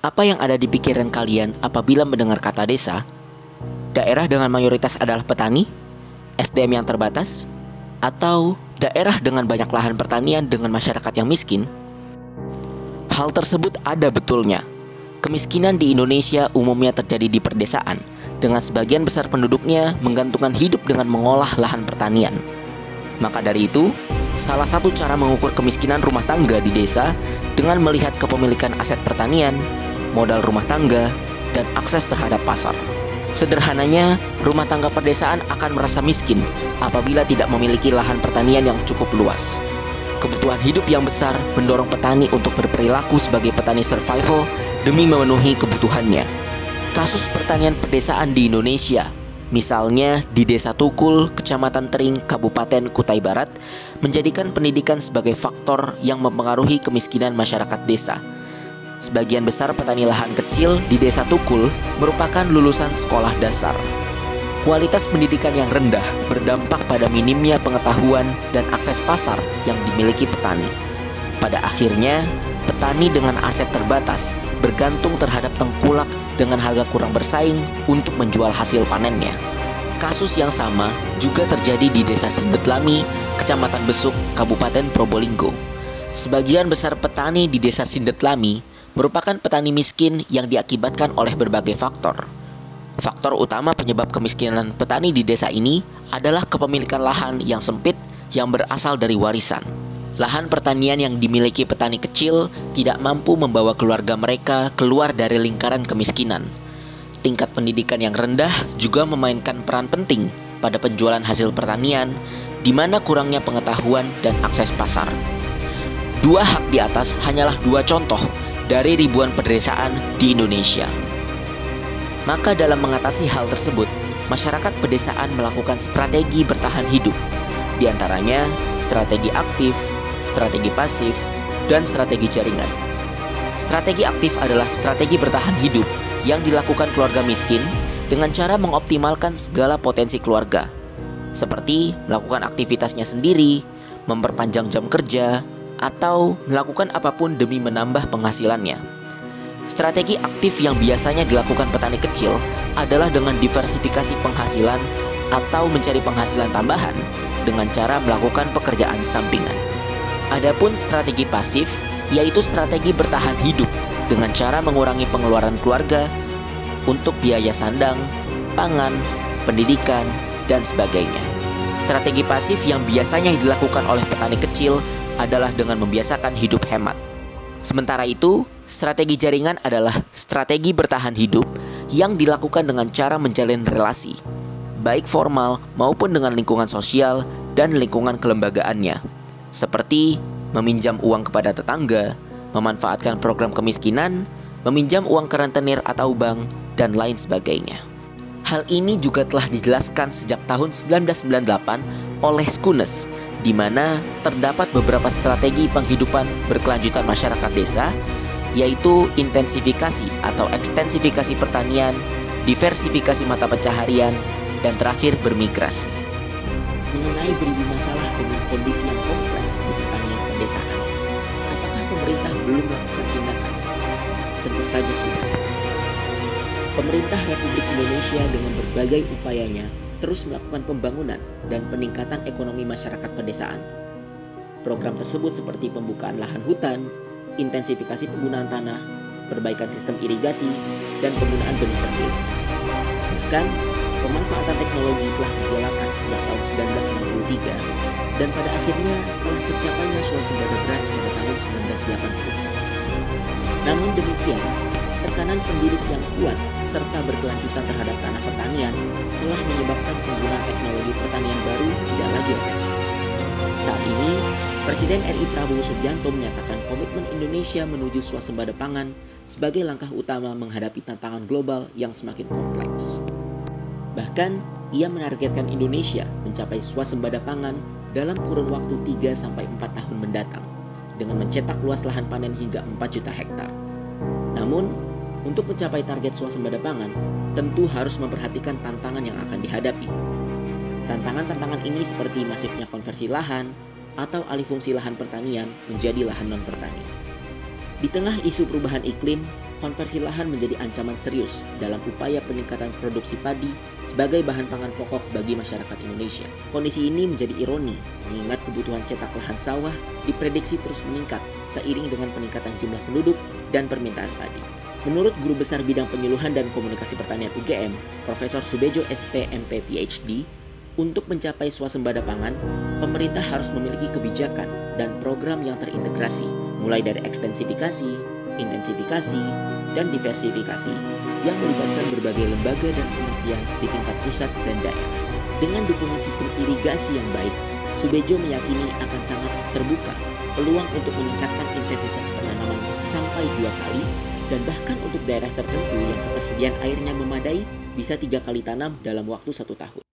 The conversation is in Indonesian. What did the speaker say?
Apa yang ada di pikiran kalian apabila mendengar kata desa? Daerah dengan mayoritas adalah petani, SDM yang terbatas, atau daerah dengan banyak lahan pertanian dengan masyarakat yang miskin? Hal tersebut ada betulnya. Kemiskinan di Indonesia umumnya terjadi di perdesaan, dengan sebagian besar penduduknya menggantungkan hidup dengan mengolah lahan pertanian. Maka dari itu, salah satu cara mengukur kemiskinan rumah tangga di desa dengan melihat kepemilikan aset pertanian, modal rumah tangga, dan akses terhadap pasar. Sederhananya, rumah tangga perdesaan akan merasa miskin apabila tidak memiliki lahan pertanian yang cukup luas. Kebutuhan hidup yang besar mendorong petani untuk berperilaku sebagai petani survival demi memenuhi kebutuhannya. Kasus pertanian pedesaan di Indonesia, misalnya di Desa Tukul, Kecamatan Tering, Kabupaten Kutai Barat, menjadikan pendidikan sebagai faktor yang mempengaruhi kemiskinan masyarakat desa. Sebagian besar petani lahan kecil di Desa Tukul merupakan lulusan sekolah dasar. Kualitas pendidikan yang rendah berdampak pada minimnya pengetahuan dan akses pasar yang dimiliki petani. Pada akhirnya, petani dengan aset terbatas bergantung terhadap tengkulak dengan harga kurang bersaing untuk menjual hasil panennya. Kasus yang sama juga terjadi di Desa Sindetlami, Kecamatan Besuk, Kabupaten Probolinggo. Sebagian besar petani di Desa Sindetlami merupakan petani miskin yang diakibatkan oleh berbagai faktor. Faktor utama penyebab kemiskinan petani di desa ini adalah kepemilikan lahan yang sempit yang berasal dari warisan. Lahan pertanian yang dimiliki petani kecil tidak mampu membawa keluarga mereka keluar dari lingkaran kemiskinan. Tingkat pendidikan yang rendah juga memainkan peran penting pada penjualan hasil pertanian, di mana kurangnya pengetahuan dan akses pasar. Dua hak di atas hanyalah dua contoh dari ribuan pedesaan di Indonesia. Maka dalam mengatasi hal tersebut, masyarakat pedesaan melakukan strategi bertahan hidup. Di antaranya, strategi aktif, strategi pasif, dan strategi jaringan. Strategi aktif adalah strategi bertahan hidup yang dilakukan keluarga miskin dengan cara mengoptimalkan segala potensi keluarga, seperti melakukan aktivitasnya sendiri, memperpanjang jam kerja, atau melakukan apapun demi menambah penghasilannya. Strategi aktif yang biasanya dilakukan petani kecil adalah dengan diversifikasi penghasilan atau mencari penghasilan tambahan dengan cara melakukan pekerjaan sampingan. Adapun strategi pasif yaitu strategi bertahan hidup dengan cara mengurangi pengeluaran keluarga untuk biaya sandang, pangan, pendidikan, dan sebagainya. Strategi pasif yang biasanya dilakukan oleh petani kecil adalah dengan membiasakan hidup hemat. Sementara itu, strategi jaringan adalah strategi bertahan hidup yang dilakukan dengan cara menjalin relasi, baik formal maupun dengan lingkungan sosial dan lingkungan kelembagaannya, seperti meminjam uang kepada tetangga, memanfaatkan program kemiskinan, meminjam uang ke rentenir atau bank, dan lain sebagainya. Hal ini juga telah dijelaskan sejak tahun 1998 oleh Schoenes, di mana terdapat beberapa strategi penghidupan berkelanjutan masyarakat desa, yaitu intensifikasi atau ekstensifikasi pertanian, diversifikasi mata pencaharian, dan terakhir bermigrasi. Mengenai beribu masalah dengan kondisi yang kompleks di pertanian pedesaan, apakah pemerintah belum melakukan tindakan? Tentu saja sudah. Pemerintah Republik Indonesia dengan berbagai upayanya terus melakukan pembangunan dan peningkatan ekonomi masyarakat pedesaan. Program tersebut seperti pembukaan lahan hutan, intensifikasi penggunaan tanah, perbaikan sistem irigasi, dan penggunaan benih kerdil. Bahkan, pemanfaatan teknologi telah digalakan sejak tahun 1963 dan pada akhirnya telah tercapainya swasembada beras pada tahun 1980. Namun demikian, tekanan penduduk yang kuat serta berkelanjutan terhadap tanah pertanian telah menyebabkan penggunaan teknologi pertanian baru tidak lagi efektif. Saat ini, Presiden RI Prabowo Subianto menyatakan komitmen Indonesia menuju swasembada pangan sebagai langkah utama menghadapi tantangan global yang semakin kompleks. Bahkan, ia menargetkan Indonesia mencapai swasembada pangan dalam kurun waktu 3-4 tahun mendatang dengan mencetak luas lahan panen hingga 4 juta hektar. Namun, untuk mencapai target swasembada pangan, tentu harus memperhatikan tantangan yang akan dihadapi. Tantangan-tantangan ini seperti masifnya konversi lahan atau alih fungsi lahan pertanian menjadi lahan non-pertanian. Di tengah isu perubahan iklim, konversi lahan menjadi ancaman serius dalam upaya peningkatan produksi padi sebagai bahan pangan pokok bagi masyarakat Indonesia. Kondisi ini menjadi ironi mengingat kebutuhan cetak lahan sawah diprediksi terus meningkat seiring dengan peningkatan jumlah penduduk dan permintaan padi. Menurut Guru Besar Bidang Penyuluhan dan Komunikasi Pertanian UGM, Profesor Subejo SPMP PhD, untuk mencapai swasembada pangan, pemerintah harus memiliki kebijakan dan program yang terintegrasi, mulai dari ekstensifikasi, intensifikasi, dan diversifikasi yang melibatkan berbagai lembaga dan kementerian di tingkat pusat dan daerah. Dengan dukungan sistem irigasi yang baik, Subejo meyakini akan sangat terbuka peluang untuk meningkatkan intensitas penanaman sampai 2 kali dan bahkan untuk daerah tertentu yang ketersediaan airnya memadai bisa 3 kali tanam dalam waktu 1 tahun.